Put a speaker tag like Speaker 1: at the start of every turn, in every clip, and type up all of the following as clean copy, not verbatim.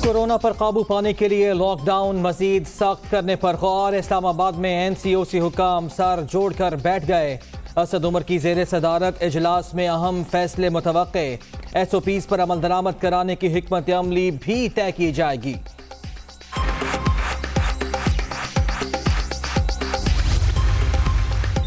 Speaker 1: Corona पर काबू पाने के लिए लॉकडाउन मजीद सख्त करने पर गौर। इस्लामाबाद में NCOC हुकाम सर जोड़कर बैठ गए। असद उमर की ज़ेर सदारत इजलास में अहम फैसले मुतवक्के। SOPs पर अमल दरामद कराने की हिकमत अमली भी तय की जाएगी।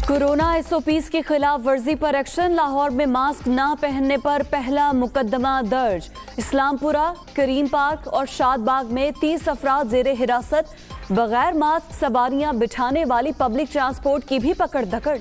Speaker 2: कोरोना SOPs की खिलाफ वर्जी पर एक्शन। लाहौर में मास्क ना पहनने पर पहला मुकदमा दर्ज। इस्लामपुरा, करीम पार्क और शादबाग में 30 अफराद जेरे हिरासत। बगैर मास्क सवारियां बिठाने वाली पब्लिक ट्रांसपोर्ट की भी पकड़ दकड़।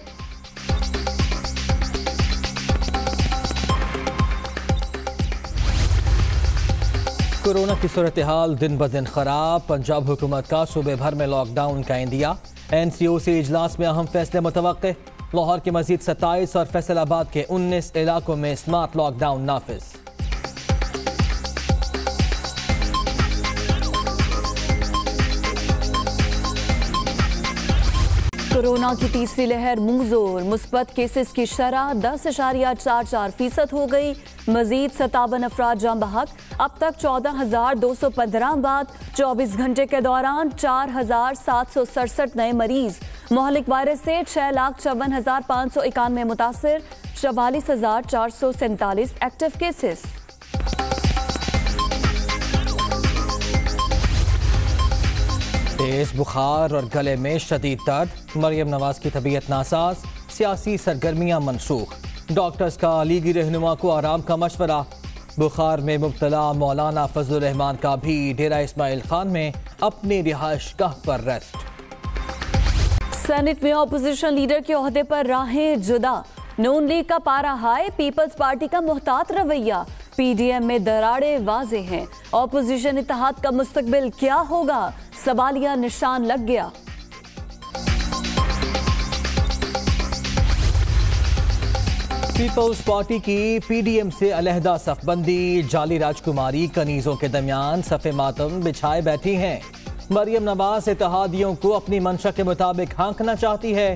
Speaker 1: कोरोना की सूरत हाल दिन ब दिन खराब। पंजाब हुकूमत का सूबे भर में लॉकडाउन का इंदिया। NCOC इजलास में अहम फैसले मुतवक्के। लाहौर के मजीद 27 और फैसलाबाद के 19 इलाकों में स्मार्ट लॉकडाउन नाफिज।
Speaker 2: कोरोना की तीसरी लहर मुंहजोर। मुस्बत केसेस की शरह 10.44% हो गई। मजीद 57 अफराद जान बहक। अब तक 14,215 बाद। 24 घंटे के दौरान 4,767 नए मरीज। मोहलिक वायरस से 6,54,591 मुतासिर। 44,447 एक्टिव केसेस।
Speaker 1: तेज बुखार और गले में शदीद दर्द। मरियम नवाज की तबीयत नासाज। सियासी सरगर्मियां मनसूख। डॉक्टर्स का लीगी रहनुमा को आराम का मशवरा। बुखार में मुब्तला मौलाना फजलुर रहमान का भी डेरा इस्माइल खान में अपनी रिहाइश गाह पर रेस्ट।
Speaker 2: सेनेट में अपोजिशन लीडर के ओहदे पर राहें जुदा। नून लीग का पारा हाई। पीपल्स पार्टी का मुहतात रवैया। PDM में दरारें वाजे हैं। अपोजिशन इत्तेहाद का मुस्तकबिल क्या होगा? सवालिया निशान लग गया।
Speaker 1: पीपल्स पार्टी की PDM से अलहदा सफबंदी। जाली राजकुमारी कनीजों के दरमियान सफ़े मातम बिछाए बैठी हैं। मरियम नवाज इत्तेहादियों को अपनी मंशा के मुताबिक हाँकना चाहती है।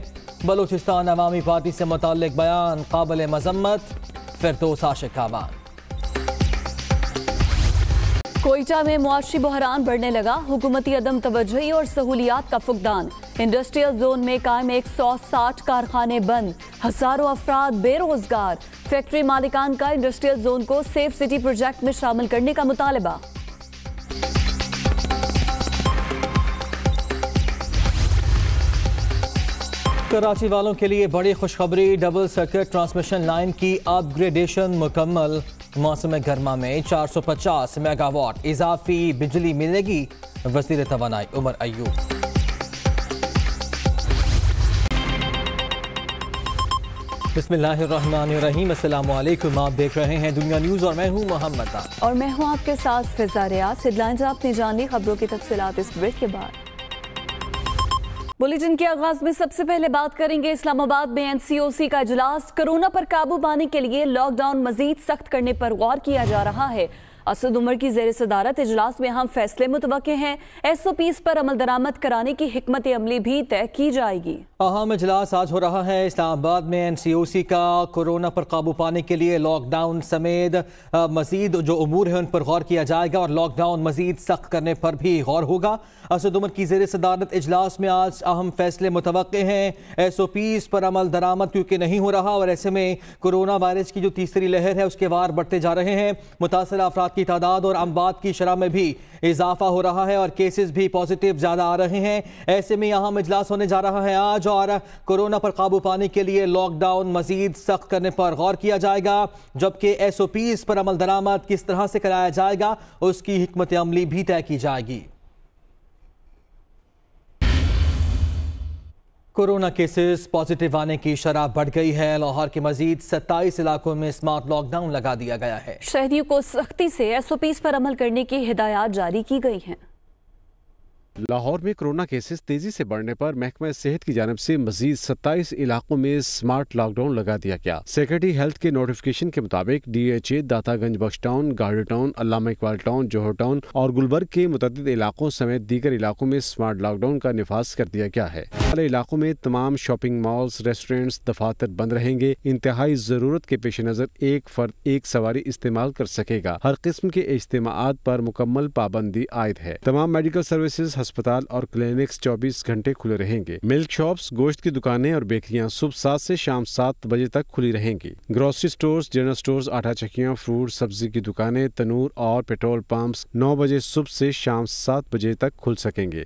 Speaker 1: बलूचिस्तान अवामी पार्टी से मुताल्लिक बयान काबिल मजम्मत। फिरदौस आशिक का बयान।
Speaker 2: कोयटा में मुआशी बहरान बढ़ने लगा। हुकूमती अदम तवज्जुही और सहूलियात का फुकदान। इंडस्ट्रियल जोन में कायम 160 कारखाने बंद। हजारों अफराद बेरोजगार। फैक्ट्री मालिकान का इंडस्ट्रियल जोन को सेफ सिटी प्रोजेक्ट में शामिल करने का मुतालबा।
Speaker 1: कराची वालों के लिए बड़ी खुशखबरी। डबल सर्किट ट्रांसमिशन लाइन की अपग्रेडेशन मुकम्मल। मौसम गर्मा में 450 मेगावाट इजाफी बिजली मिलेगी। वज़ीर तवानाई उमर अयूब। बिस्मिल्लाहिर्रहमानिर्रहीम। अस्सलाम वालेकुम। आप देख रहे हैं दुनिया न्यूज़ और मैं हूँ मोहम्मद
Speaker 2: और मैं हूँ आपके साथ फिजा रियाज। हेडलाइंस आपने जान ली, खबरों की तफसीलात इस ब्रेक के बाद। बुलेटिन के आगाज में सबसे पहले बात करेंगे इस्लामाबाद में NCOC का इजलास। कोरोना पर काबू पाने के लिए लॉकडाउन मजीद सख्त करने पर गौर किया जा रहा है। असद उमर की ज़ेर सदारत इजलास में अहम फैसले मुतवक्के हैं। SOPs पर अमल दरामद कराने की हिकमत अमली भी तय की जाएगी।
Speaker 1: अहम इजलास आज हो रहा है इस्लामाबाद में। NCOC का कोरोना पर काबू पाने के लिए लॉकडाउन समेत मजीद जो उमूर है उन पर गौर किया जाएगा और लॉकडाउन मजीद सख्त करने पर भी गौर होगा। असद उमर की ज़ेर सदारत इजलास में आज अहम फैसले मुतवक्के हैं। SOPs पर अमल दरामद क्योंकि नहीं हो रहा और ऐसे में कोरोना वायरस की जो तीसरी लहर है उसके वार बढ़ते जा रहे हैं। मुतासरा अफराद की तादाद और अमवात की शरह में भी इजाफा हो रहा है और केसेस भी पॉजिटिव ज्यादा आ रहे हैं। ऐसे में अहम इजलास होने जा रहा है आज और कोरोना पर काबू पाने के लिए लॉकडाउन मजीद सख्त करने पर गौर किया जाएगा, जबकि SOPs पर अमल दरामद किस तरह से कराया जाएगा उसकी हिकमत अमली भी तय की जाएगी। कोरोना केसेस पॉजिटिव आने की शरह बढ़ गई है। लाहौर के मजीद 27 इलाकों में स्मार्ट लॉकडाउन लगा दिया गया है।
Speaker 2: शहरियों को सख्ती से SOPs पर अमल करने की हिदायत जारी की गई हैं।
Speaker 3: لاہور میں کورونا کیسز تیزی سے بڑھنے پر محکمہ صحت کی جانب سے مزید 27 علاقوں میں سمارٹ لاک ڈاؤن لگا دیا گیا۔ سیکرٹری ہیلتھ کے نوٹیفکیشن کے مطابق D H A, Data Ganj Bakhsh town, گاڑی ٹاؤن، علامہ اقبال ٹاؤن، جوہر ٹاؤن اور گلبرگ کے متعدد علاقوں سمیت دیگر علاقوں میں سمارٹ لاک ڈاؤن کا نفاذ کر دیا گیا ہے۔ والے علاقوں میں تمام شاپنگ مالز، ریسٹورینٹس، دفاتر بند رہیں گے۔ انتہائی ضرورت کے پیش نظر ایک فرد ایک سواری استعمال کر سکے گا۔ ہر قسم کے اجتماعات پر مکمل پابندی عائد ہے۔ تمام میڈیکل سروسز، ہسپتال اور کلینکس 24 گھنٹے کھلے رہیں گے۔ ملک شاپس، گوشت کی دکانیں اور بیکریاں صبح 7 سے شام 7 بجے تک کھلی رہیں گی۔ گروسری سٹورز، جنرل سٹورز، آٹا چکیاں، فروٹ سبزی کی دکانیں، تنور اور پیٹرول پمپس 9 بجے صبح سے شام 7 بجے تک کھل سکیں گے۔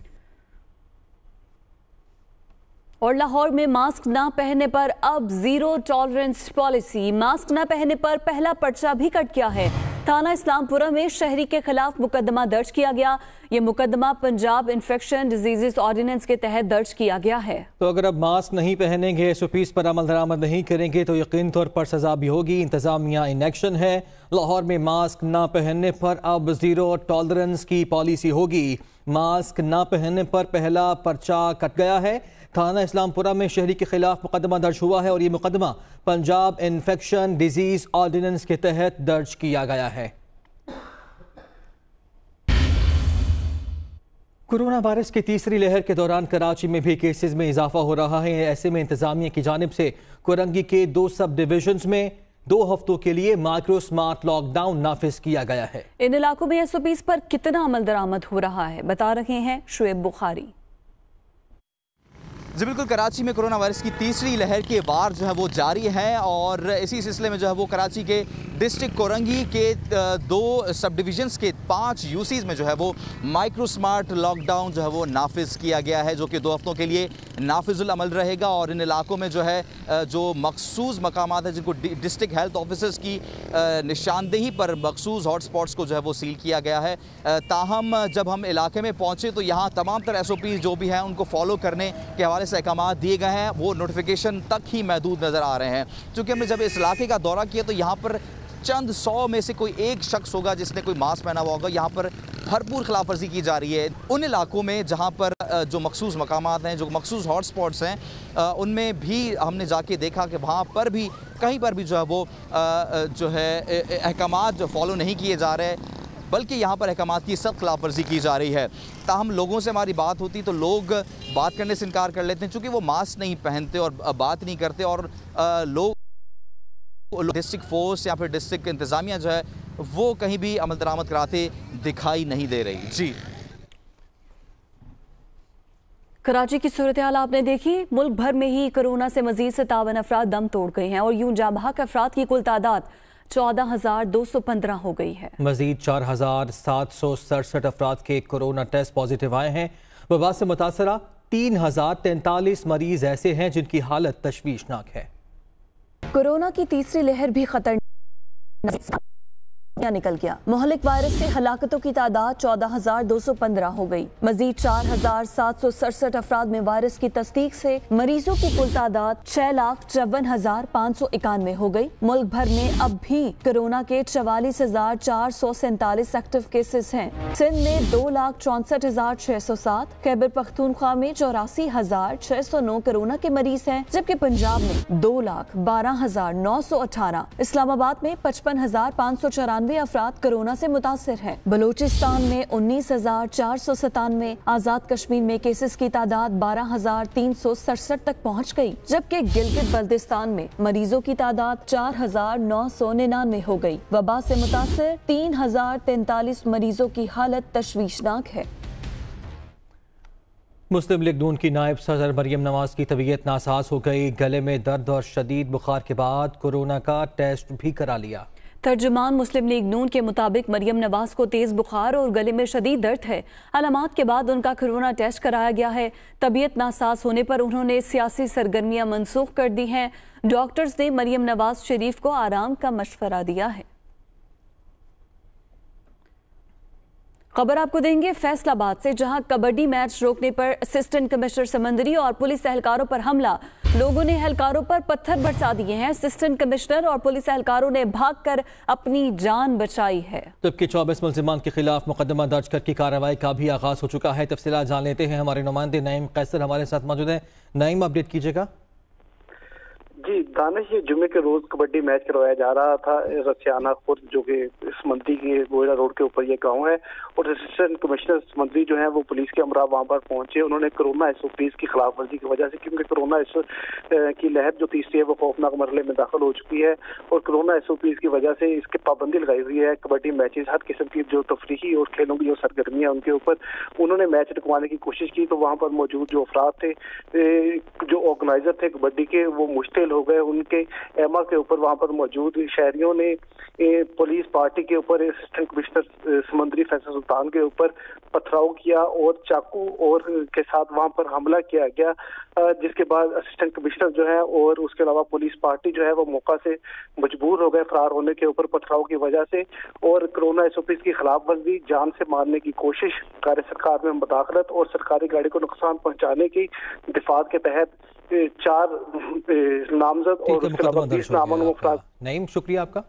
Speaker 2: اور لاہور میں ماسک نہ پہننے پر اب زیرو ٹالرنس پالیسی۔ ماسک نہ پہننے پر پہلا پرچہ بھی کٹ گیا ہے۔ تھانہ اسلام پورہ میں شہری کے خلاف مقدمہ درج کیا گیا۔ یہ مقدمہ پنجاب انفیکشن ڈیزیزز آرڈیننس کے تحت درج کیا گیا ہے۔
Speaker 1: تو اگر اب ماسک نہیں پہنیں گے، SOPs پر عمل درآمد نہیں کریں گے تو یقین طور پر سزا بھی ہوگی۔ انتظامیہ ان ایکشن ہے۔ لاہور میں ماسک نہ پہننے پر اب زیرو ٹالرنس کی پالیسی ہوگی۔ ماسک نہ پہننے پر پہلا پرچہ کٹ گیا ہے۔ تھانہ اسلام پورہ میں شہری کے خلاف مقدمہ درج ہوا ہے اور یہ مقدمہ پنجاب انفیکشن ڈیزیز آرڈیننس کے تحت درج کیا گیا ہے۔ کورونا وائرس کی تیسری لہر کے دوران کراچی میں بھی کیسز میں اضافہ ہو رہا ہے۔ ایسے میں انتظامیہ کی جانب سے کورنگی کے 2 سب ڈویژنز میں 2 ہفتوں کے لیے مائکرو سمارٹ لاک ڈاؤن نافذ کیا گیا ہے۔
Speaker 2: ان علاقوں میں SOPs پر کتنا عمل درآمد ہو رہا ہے، بتا رہے ہیں شعیب بخاری۔
Speaker 4: جی بالکل، کراچی میں کورونا وائرس کی تیسری لہر کے وار جو ہے وہ جاری ہے اور اسی سلسلے میں جو ہے وہ کراچی کے ڈسٹرکٹ کورنگی کے 2 سب ڈویژنز کے 5 UCs میں جو ہے وہ مائکرو سمارٹ لاک ڈاؤن جو ہے وہ نافذ کیا گیا ہے، جو کہ 2 ہفتوں کے لیے نافذ العمل رہے گا۔ اور ان علاقوں میں جو ہے جو مخصوص مقامات ہیں جن کو ڈسٹرکٹ ہیلتھ آفیسرز کی نشاندہی پر مخصوص ہاٹ سپاٹس کو جو ہے وہ سیل کیا گیا ہے۔ تاہم جب ہم علاقے میں پہنچے تو یہاں تمام تر SOPs جو بھی ہیں ان کو فالو کرنے کے حوالے سے احکامات دیے گئے ہیں، وہ نوٹیفیکیشن تک ہی محدود نظر آ رہے ہیں۔ چونکہ ہم نے جب اس علاقے کا دورہ کیا تو یہاں پر چند 100 میں سے کوئی ایک شخص ہوگا جس نے کوئی ماسک پہنا ہوا ہوگا۔ یہاں پر بھرپور خلاف ورزی کی جا رہی ہے۔ ان علاقوں میں جہاں پر جو مخصوص مقامات ہیں، جو مخصوص ہاٹ سپاٹس ہیں، ان میں بھی ہم نے جا کے دیکھا کہ وہاں پر بھی کہیں پر بھی جو ہے وہ جو ہے احکامات جو فالو نہیں کیے جا رہے، بلکہ یہاں پر احکامات کی سخت خلاف ورزی کی جا رہی ہے۔ تاہم لوگوں سے ہماری بات ہوتی تو لوگ بات کرنے سے انکار کر لیتے ہیں، چونکہ وہ ماسک نہیں پہنتے اور بات نہیں کرتے، اور لوگ ڈسٹرکٹ فورس یا پھر ڈسٹرکٹ انتظامیہ جو ہے وہ کہیں بھی عمل درآمد کراتے دکھائی نہیں دے رہی۔ جی
Speaker 2: کراچی کی صورتحال آپ نے دیکھی۔ ملک بھر میں ہی کورونا سے مزید 57 افراد دم توڑ گئے ہیں اور یوں جاں بحق افراد کی کل تعداد 14,215 ہو گئی ہے۔
Speaker 1: مزید 4,767 افراد کے کورونا ٹیسٹ پازیٹیو آئے ہیں۔ وبا سے متاثرہ 3,043 مریض ایسے ہیں جن کی حالت تشویشناک ہے۔
Speaker 2: کورونا کی تیسری لہر بھی خطرناک نکل گیا۔ مہلک وائرس سے ہلاکتوں کی تعداد 14,215 ہو گئی۔ مزید 4,767 افراد میں وائرس کی تصدیق سے مریضوں کی کل تعداد 6,54,591 ہو گئی۔ ملک بھر میں اب بھی کورونا کے 44,447 ایکٹیو کیسز ہیں۔ سندھ میں 2,64,607، خیبر پختونخوا میں 84,609 کورونا کے مریض ہیں، جبکہ پنجاب میں 2,12,918، اسلام آباد میں 55,594 افراد کورونا سے متاثر ہیں۔ بلوچستان میں 19,497، آزاد کشمیر میں کیسز کی تعداد 12,367 تک پہنچ گئی، جبکہ گلگت بلتستان میں مریضوں کی تعداد 4,999 ہو گئی۔ وبا سے متاثر 3,043 مریضوں کی حالت تشویشناک ہے۔
Speaker 1: مسلم لیگ نون کی نائب صدر مریم نواز کی طبیعت ناساز ہو گئی۔ گلے میں درد اور شدید بخار کے بعد کورونا کا ٹیسٹ بھی کرا لیا۔
Speaker 2: ترجمان مسلم لیگ نون کے مطابق مریم نواز کو تیز بخار اور گلے میں شدید درد ہے۔ علامات کے بعد ان کا کورونا ٹیسٹ کرایا گیا ہے۔ طبیعت ناساز ہونے پر انہوں نے سیاسی سرگرمیاں منسوخ کر دی ہیں۔ ڈاکٹرز نے مریم نواز شریف کو آرام کا مشورہ دیا ہے۔ खबर आपको देंगे फैसलाबाद से, जहां कबड्डी मैच रोकने पर असिस्टेंट कमिश्नर समंदरी और पुलिस एहलकारों पर हमला। लोगों ने एहलकारों पर पत्थर बरसा दिए हैं। असिस्टेंट कमिश्नर और पुलिस एहलकारों ने भागकर अपनी जान बचाई है।
Speaker 1: जबकि 24 मुलजिमान के खिलाफ मुकदमा दर्ज करके कार्रवाई का भी आगाज हो चुका है। तफसीलात जान लेते हैं, हमारे नुमाइंदे नईम कैसर हमारे साथ मौजूद हैं। नईम, अपडेट कीजिएगा।
Speaker 5: जी दानिश, ये जुमे के रोज कबड्डी मैच करवाया जा रहा था रसियाना खुर्द, जो कि समंदरी के गोयला रोड के ऊपर ये गांव है, और असिस्टेंट कमिश्नर समंदरी जो है वो पुलिस के हमरा वहां पर पहुंचे। उन्होंने कोरोना SOPs की खिलाफ वर्जी की वजह से, क्योंकि कोरोना की लहर जो तीसरी है वो खौफनाक मरहले में दाखिल हो चुकी है, और कोरोना SOPs की वजह से इसके पाबंदी लगाई हुई है। कबड्डी मैचेस, हर किस्म की जो तफरीही और खेलों की जो सरगर्मियां उनके ऊपर उन्होंने मैच रुकवाने की कोशिश की, तो वहां पर मौजूद जो अफराद थे, जो ऑर्गेनाइजर थे कबड्डी के, वो मुश्तिल हो गए। उनके एमा के ऊपर वहां पर मौजूद शहरियों ने पुलिस पार्टी के ऊपर, असिस्टेंट कमिश्नर समंदरी फैसल सुल्तान के ऊपर पथराव किया और चाकू और के साथ वहां पर हमला किया गया, जिसके बाद असिस्टेंट कमिश्नर जो है और उसके अलावा पुलिस पार्टी जो है वो मौका से मजबूर हो गए फरार होने के ऊपर पथराव की वजह से, और कोरोना SOPs की खिलाफ वर्जी, जान से मारने की कोशिश, कार्य सरकार में मुदाखलत और सरकारी गाड़ी को नुकसान पहुंचाने की दिफात के तहत 4 नामजद और उसके अलावा 20 नामजद अफराद।
Speaker 1: नईम, शुक्रिया आपका।